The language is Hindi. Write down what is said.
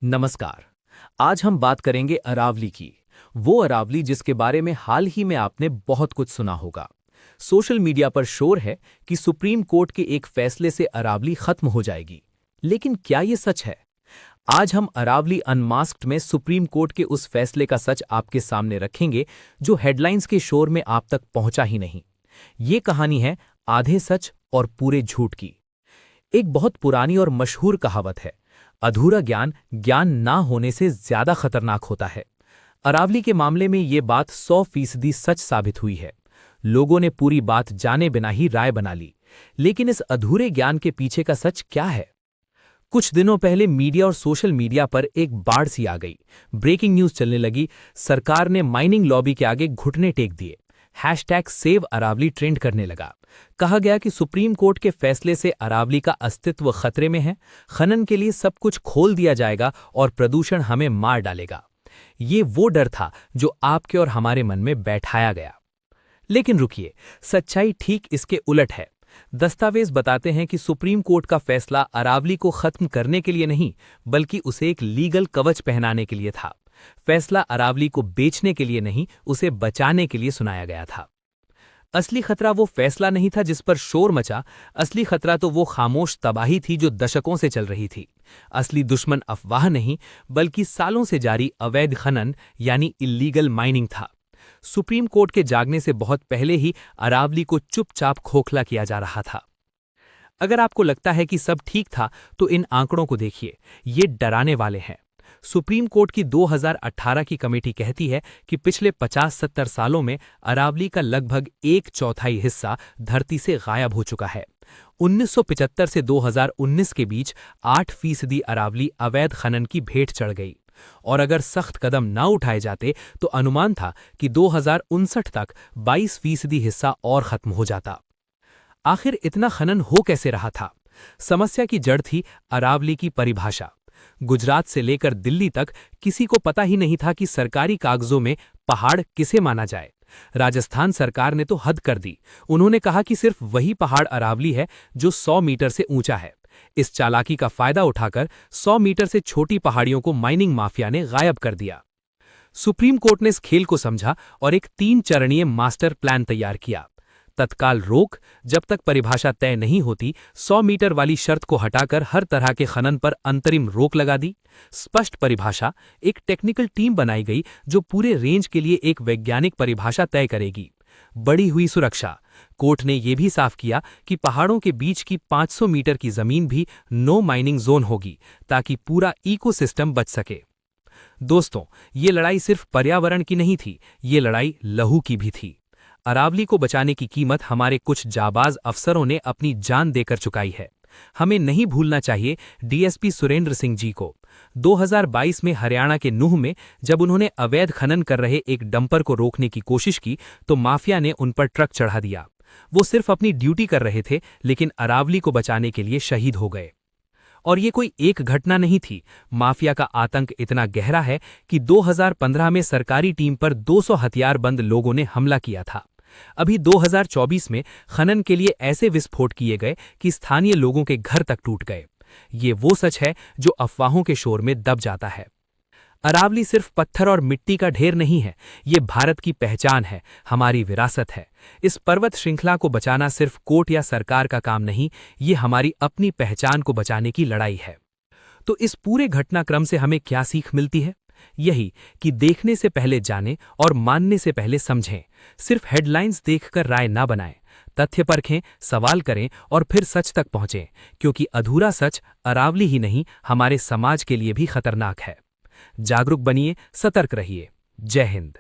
नमस्कार। आज हम बात करेंगे अरावली की। वो अरावली जिसके बारे में हाल ही में आपने बहुत कुछ सुना होगा। सोशल मीडिया पर शोर है कि सुप्रीम कोर्ट के एक फैसले से अरावली खत्म हो जाएगी। लेकिन क्या ये सच है? आज हम अरावली अनमास्क्ड में सुप्रीम कोर्ट के उस फैसले का सच आपके सामने रखेंगे जो हेडलाइंस के शोर में आप तक पहुंचा ही नहीं। ये कहानी है आधे सच और पूरे झूठ की। एक बहुत पुरानी और मशहूर कहावत है, अधूरा ज्ञान ज्ञान ना होने से ज्यादा खतरनाक होता है। अरावली के मामले में ये बात 100% सच साबित हुई है। लोगों ने पूरी बात जाने बिना ही राय बना ली। लेकिन इस अधूरे ज्ञान के पीछे का सच क्या है? कुछ दिनों पहले मीडिया और सोशल मीडिया पर एक बाढ़ सी आ गई। ब्रेकिंग न्यूज चलने लगी, सरकार ने माइनिंग लॉबी के आगे घुटने टेक दिए। #सेव अरावली ट्रेंड करने लगा। कहा गया कि सुप्रीम कोर्ट के फैसले से अरावली का अस्तित्व खतरे में है, खनन के लिए सब कुछ खोल दिया जाएगा और प्रदूषण हमें मार डालेगा। ये वो डर था जो आपके और हमारे मन में बैठाया गया। लेकिन रुकिए, सच्चाई ठीक इसके उलट है। दस्तावेज बताते हैं कि सुप्रीम कोर्ट का फैसला अरावली को खत्म करने के लिए नहीं, बल्कि उसे एक लीगल कवच पहनाने के लिए था। फैसला अरावली को बेचने के लिए नहीं, उसे बचाने के लिए सुनाया गया था। असली खतरा वो फैसला नहीं था जिस पर शोर मचा। असली खतरा तो वो खामोश तबाही थी जो दशकों से चल रही थी। असली दुश्मन अफवाह नहीं, बल्कि सालों से जारी अवैध खनन यानी इल्लीगल माइनिंग था। सुप्रीम कोर्ट के जागने से बहुत पहले ही अरावली को चुपचाप खोखला किया जा रहा था। अगर आपको लगता है कि सब ठीक था, तो इन आंकड़ों को देखिए, ये डराने वाले हैं। सुप्रीम कोर्ट की 2018 की कमेटी कहती है कि पिछले 50-70 सालों में अरावली का लगभग 1/4 हिस्सा धरती से गायब हो चुका है। 1975 से 2019 के बीच 8% अरावली अवैध खनन की भेंट चढ़ गई। और अगर सख्त कदम न उठाए जाते तो अनुमान था कि 2059 तक 22% हिस्सा और खत्म हो जाता। आखिर इतना खनन हो कैसे रहा था? समस्या की जड़ थी अरावली की परिभाषा। गुजरात से लेकर दिल्ली तक किसी को पता ही नहीं था कि सरकारी कागजों में पहाड़ किसे माना जाए। राजस्थान सरकार ने तो हद कर दी। उन्होंने कहा कि सिर्फ वही पहाड़ अरावली है जो 100 मीटर से ऊंचा है। इस चालाकी का फायदा उठाकर 100 मीटर से छोटी पहाड़ियों को माइनिंग माफिया ने गायब कर दिया। सुप्रीम कोर्ट ने इस खेल को समझा और एक 3 चरणीय मास्टर प्लान तैयार किया। तत्काल रोक, जब तक परिभाषा तय नहीं होती 100 मीटर वाली शर्त को हटाकर हर तरह के खनन पर अंतरिम रोक लगा दी। स्पष्ट परिभाषा, एक टेक्निकल टीम बनाई गई जो पूरे रेंज के लिए एक वैज्ञानिक परिभाषा तय करेगी। बढ़ी हुई सुरक्षा, कोर्ट ने यह भी साफ किया कि पहाड़ों के बीच की 500 मीटर की जमीन भी नो माइनिंग जोन होगी, ताकि पूरा इकोसिस्टम बच सके। दोस्तों, ये लड़ाई सिर्फ पर्यावरण की नहीं थी, ये लड़ाई लहू की भी थी। अरावली को बचाने की कीमत हमारे कुछ जाबाज अफसरों ने अपनी जान देकर चुकाई है। हमें नहीं भूलना चाहिए डीएसपी सुरेंद्र सिंह जी को। 2022 में हरियाणा के नूह में जब उन्होंने अवैध खनन कर रहे एक डंपर को रोकने की कोशिश की तो माफिया ने उन पर ट्रक चढ़ा दिया। वो सिर्फ अपनी ड्यूटी कर रहे थे, लेकिन अरावली को बचाने के लिए शहीद हो गए। और ये कोई एक घटना नहीं थी। माफिया का आतंक इतना गहरा है कि 2015 में सरकारी टीम पर 200 हथियारबंद लोगों ने हमला किया था। अभी 2024 में खनन के लिए ऐसे विस्फोट किए गए कि स्थानीय लोगों के घर तक टूट गए। ये वो सच है जो अफवाहों के शोर में दब जाता है। अरावली सिर्फ पत्थर और मिट्टी का ढेर नहीं है, ये भारत की पहचान है, हमारी विरासत है। इस पर्वत श्रृंखला को बचाना सिर्फ कोर्ट या सरकार का काम नहीं, ये हमारी अपनी पहचान को बचाने की लड़ाई है। तो इस पूरे घटनाक्रम से हमें क्या सीख मिलती है? यही कि देखने से पहले जानें और मानने से पहले समझें। सिर्फ हेडलाइंस देखकर राय ना बनाएं, तथ्य परखें, सवाल करें और फिर सच तक पहुंचें, क्योंकि अधूरा सच अरावली ही नहीं, हमारे समाज के लिए भी खतरनाक है। जागरूक बनिए, सतर्क रहिए। जय हिंद।